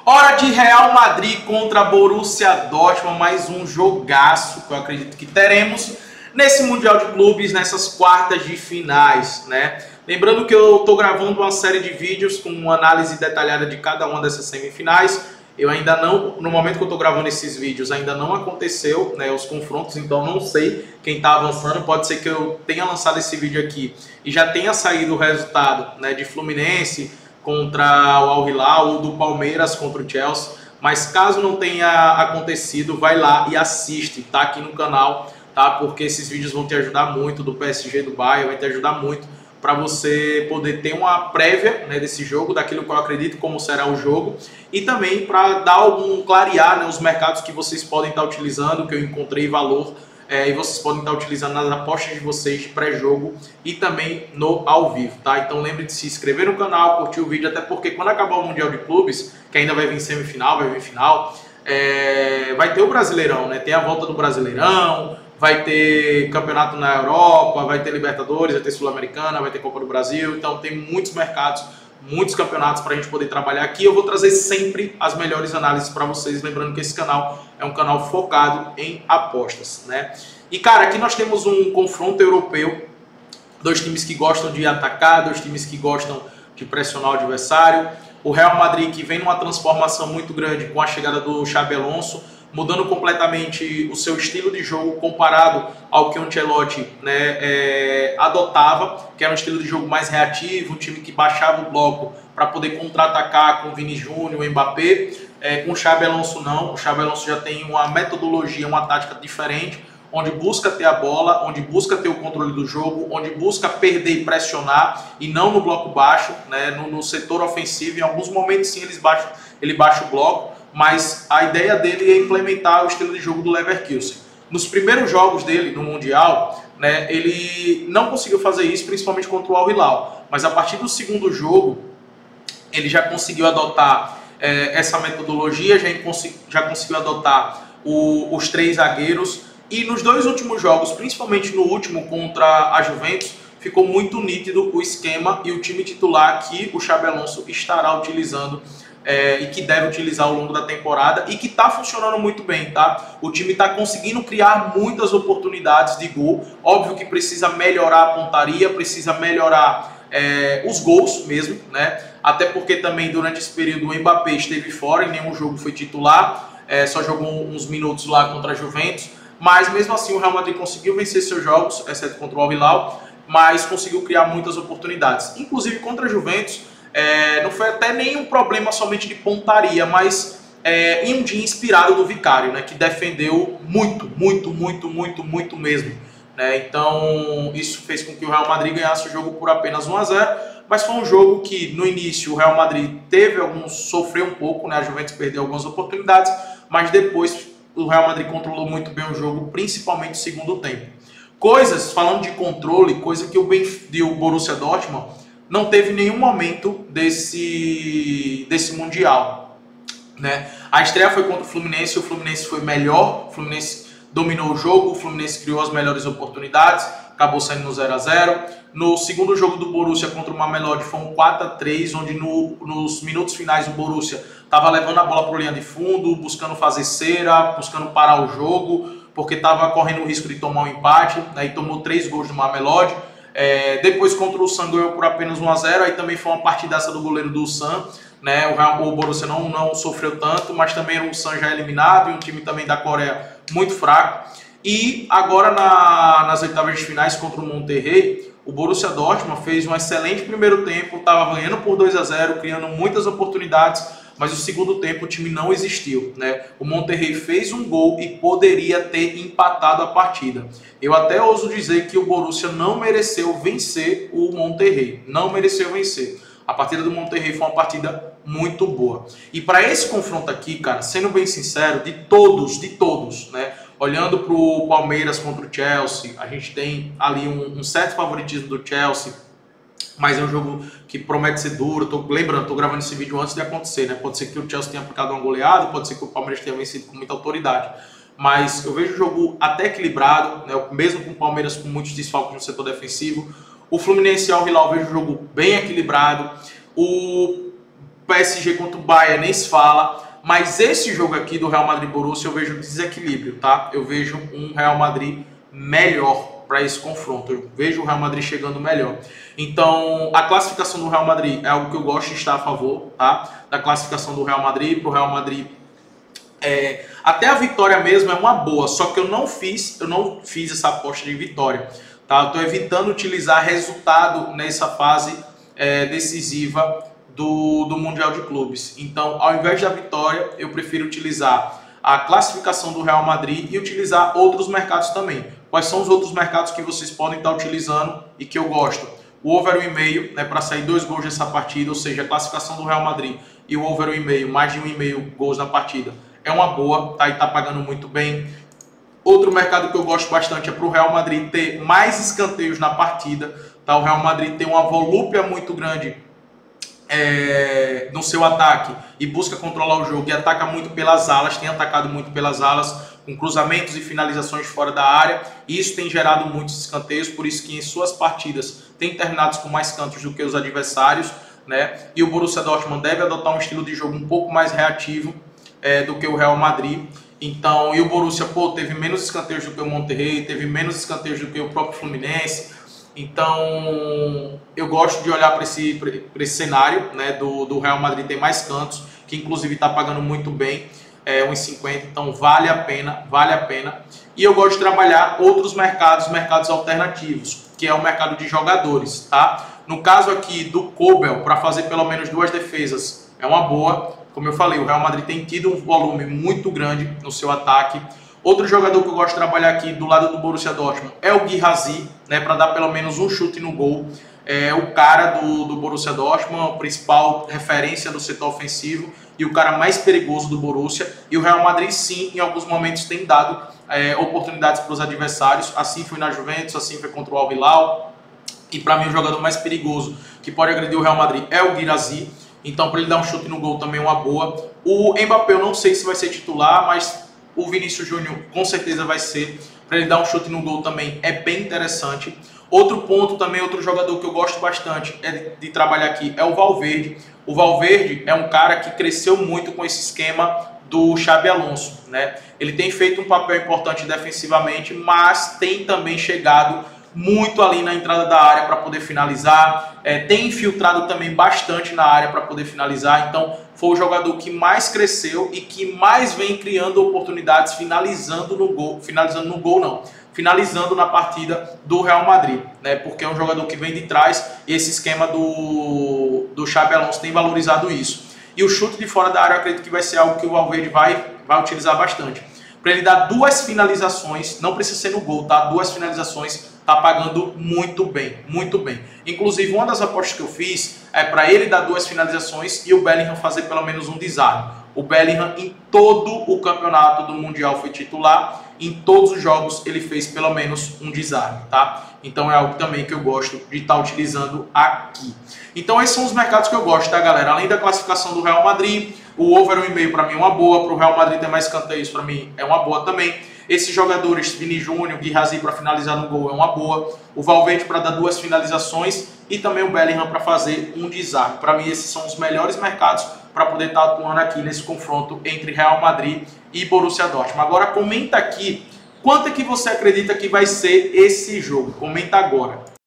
Hora de Real Madrid contra Borussia Dortmund, mais um jogaço que eu acredito que teremos nesse Mundial de Clubes, nessas quartas de finais, né? Lembrando que eu estou gravando uma série de vídeos com uma análise detalhada de cada uma dessas semifinais. Eu ainda não, no momento que eu estou gravando esses vídeos, ainda não aconteceu, né, os confrontos, então não sei quem está avançando. Pode ser que eu tenha lançado esse vídeo aqui e já tenha saído o resultado, né, de Fluminense contra o Al Hilal ou do Palmeiras contra o Chelsea. Mas caso não tenha acontecido, vai lá e assiste, tá aqui no canal, tá? Porque esses vídeos vão te ajudar muito, do PSG do Bayern, vai te ajudar muito para você poder ter uma prévia, né, desse jogo, daquilo que eu acredito como será o jogo, e também para dar algum clarear, né, os mercados que vocês podem estar utilizando, que eu encontrei valor, e vocês podem estar utilizando nas apostas de vocês de pré-jogo e também no ao vivo, tá? Então lembre de se inscrever no canal, curtir o vídeo, até porque quando acabar o Mundial de Clubes, que ainda vai vir semifinal, vai vir final, vai ter o Brasileirão, né? Tem a volta do Brasileirão, vai ter campeonato na Europa, vai ter Libertadores, vai ter Sul-Americana, vai ter Copa do Brasil, então tem muitos mercados, muitos campeonatos para a gente poder trabalhar aqui. Eu vou trazer sempre as melhores análises para vocês, lembrando que esse canal é um canal focado em apostas, né? E cara, aqui nós temos um confronto europeu, dois times que gostam de atacar, dois times que gostam de pressionar o adversário. O Real Madrid, que vem numa transformação muito grande com a chegada do Xabi Alonso, mudando completamente o seu estilo de jogo comparado ao que o Ancelotti, né, adotava, que era um estilo de jogo mais reativo, um time que baixava o bloco para poder contra-atacar com o Vini Júnior, o Mbappé. Com o Xabi Alonso não, o Xabi Alonso já tem uma metodologia, uma tática diferente, onde busca ter a bola, onde busca ter o controle do jogo, onde busca perder e pressionar, e não no bloco baixo, né, no setor ofensivo. Em alguns momentos sim ele baixa o bloco, mas a ideia dele é implementar o estilo de jogo do Leverkusen. Nos primeiros jogos dele no Mundial, né, ele não conseguiu fazer isso, principalmente contra o Al Hilal, mas a partir do segundo jogo ele já conseguiu adotar essa metodologia, já conseguiu adotar os três zagueiros, e nos dois últimos jogos, principalmente no último contra a Juventus, ficou muito nítido o esquema e o time titular que o Xabi Alonso estará utilizando e que deve utilizar ao longo da temporada, e que está funcionando muito bem, tá? O time está conseguindo criar muitas oportunidades de gol. Óbvio que precisa melhorar a pontaria, precisa melhorar os gols mesmo, né? Até porque também durante esse período o Mbappé esteve fora, em nenhum jogo foi titular, só jogou uns minutos lá contra a Juventus, mas mesmo assim o Real Madrid conseguiu vencer seus jogos, exceto contra o Al Hilal, mas conseguiu criar muitas oportunidades. Inclusive contra a Juventus, não foi até nenhum problema somente de pontaria, mas em um dia inspirado do Vicário, né, que defendeu muito mesmo, né? Então isso fez com que o Real Madrid ganhasse o jogo por apenas 1-0, mas foi um jogo que no início o Real Madrid sofreu um pouco, né? A Juventus perdeu algumas oportunidades, mas depois o Real Madrid controlou muito bem o jogo, principalmente no segundo tempo. Falando de controle, coisa que o Borussia Dortmund não teve nenhum momento desse Mundial, né? A estreia foi contra o Fluminense foi melhor, o Fluminense dominou o jogo, o Fluminense criou as melhores oportunidades, acabou saindo no 0-0. No segundo jogo do Borussia contra o Mamelodi foi um 4-3, onde nos minutos finais o Borussia estava levando a bola para a linha de fundo, buscando fazer cera, buscando parar o jogo, porque estava correndo o risco de tomar um empate, né, e tomou 3 gols do Mamelodi. Depois contra o San ganhou por apenas 1-0, aí também foi uma partidaça do goleiro do San, né? O Borussia não sofreu tanto, mas também o San já eliminado, e um time também da Coreia muito fraco. E agora nas oitavas de finais contra o Monterrey, o Borussia Dortmund fez um excelente primeiro tempo, estava ganhando por 2-0, criando muitas oportunidades, mas o segundo tempo o time não existiu, né? O Monterrey fez um gol e poderia ter empatado a partida. Eu até ouso dizer que o Borussia não mereceu vencer o Monterrey, não mereceu vencer. A partida do Monterrey foi uma partida muito boa. E para esse confronto aqui, cara, sendo bem sincero, de todos, né? Olhando para o Palmeiras contra o Chelsea, a gente tem ali um certo favoritismo do Chelsea, mas é um jogo que promete ser duro. Tô gravando esse vídeo antes de acontecer, né? Pode ser que o Chelsea tenha aplicado uma goleada, pode ser que o Palmeiras tenha vencido com muita autoridade. Mas eu vejo o jogo até equilibrado, né? Mesmo com o Palmeiras com muitos desfalques no setor defensivo. O Fluminense e o Al Hilal, eu vejo o jogo bem equilibrado. O PSG contra o Bayern nem se fala. Mas esse jogo aqui do Real Madrid Borussia eu vejo desequilíbrio, tá? Eu vejo um Real Madrid melhor para esse confronto. Eu vejo o Real Madrid chegando melhor. Então, a classificação do Real Madrid é algo que eu gosto de estar a favor, tá? Da classificação do Real Madrid, para o Real Madrid. Até a vitória mesmo é uma boa, só que eu não fiz essa aposta de vitória, tá? Eu tô evitando utilizar resultado nessa fase decisiva do Mundial de Clubes. Então, ao invés da vitória, eu prefiro utilizar a classificação do Real Madrid e utilizar outros mercados também. Quais são os outros mercados que vocês podem estar utilizando e que eu gosto? O over 1,5, né, para sair 2 gols nessa partida, ou seja, a classificação do Real Madrid e o over 1,5, mais de 1,5 gols na partida, é uma boa, tá? E tá pagando muito bem. Outro mercado que eu gosto bastante é para o Real Madrid ter mais escanteios na partida, tá? O Real Madrid tem uma volúpia muito grande no seu ataque e busca controlar o jogo e ataca muito pelas alas, tem atacado muito pelas alas, com cruzamentos e finalizações fora da área, e isso tem gerado muitos escanteios, por isso que em suas partidas tem terminados com mais cantos do que os adversários, né? E o Borussia Dortmund deve adotar um estilo de jogo um pouco mais reativo do que o Real Madrid. Então, e o Borussia, teve menos escanteios do que o Monterrey, teve menos escanteios do que o próprio Fluminense. Então, eu gosto de olhar para esse cenário, né, do Real Madrid ter mais cantos, que inclusive está pagando muito bem, 1,50, então vale a pena. E eu gosto de trabalhar outros mercados alternativos, que é o mercado de jogadores, tá? No caso aqui do Kobel, para fazer pelo menos 2 defesas, é uma boa. Como eu falei, o Real Madrid tem tido um volume muito grande no seu ataque. Outro jogador que eu gosto de trabalhar aqui do lado do Borussia Dortmund é o Guirassy, né, para dar pelo menos um chute no gol. É o cara do Borussia Dortmund, a principal referência do setor ofensivo e o cara mais perigoso do Borussia. E o Real Madrid, sim, em alguns momentos tem dado oportunidades para os adversários. Assim foi na Juventus, assim foi contra o Al Hilal. E para mim o jogador mais perigoso que pode agredir o Real Madrid é o Guirassy. Então, para ele dar um chute no gol também é uma boa. O Mbappé eu não sei se vai ser titular, mas o Vinícius Júnior com certeza vai ser. Para ele dar um chute no gol também é bem interessante. Outro ponto também, outro jogador que eu gosto bastante de trabalhar aqui é o Valverde. O Valverde é um cara que cresceu muito com esse esquema do Xabi Alonso, né? Ele tem feito um papel importante defensivamente, mas tem também chegado muito ali na entrada da área para poder finalizar, tem infiltrado também bastante na área para poder finalizar. Então foi o jogador que mais cresceu e que mais vem criando oportunidades, finalizando na partida do Real Madrid, né? Porque é um jogador que vem de trás e esse esquema do Xabi Alonso tem valorizado isso. E o chute de fora da área eu acredito que vai ser algo que o Valverde vai utilizar bastante. Para ele dar 2 finalizações, não precisa ser no gol, tá? 2 finalizações, tá pagando muito bem, muito bem. Inclusive, uma das apostas que eu fiz é para ele dar 2 finalizações e o Bellingham fazer pelo menos um desarme. O Bellingham, em todo o campeonato do Mundial, foi titular. Em todos os jogos, ele fez pelo menos um desarme, tá? Então, é algo também que eu gosto de estar utilizando aqui. Então, esses são os mercados que eu gosto, tá, galera? Além da classificação do Real Madrid, o over 1,5 para mim é uma boa. Para o Real Madrid ter mais escanteios, para mim é uma boa também. Esses jogadores, Vini Júnior, Guirassy para finalizar no gol é uma boa. O Valverde para dar 2 finalizações e também o Bellingham para fazer um desarme. Para mim, esses são os melhores mercados para poder estar atuando aqui nesse confronto entre Real Madrid e Borussia Dortmund. Agora, comenta aqui quanto é que você acredita que vai ser esse jogo. Comenta agora.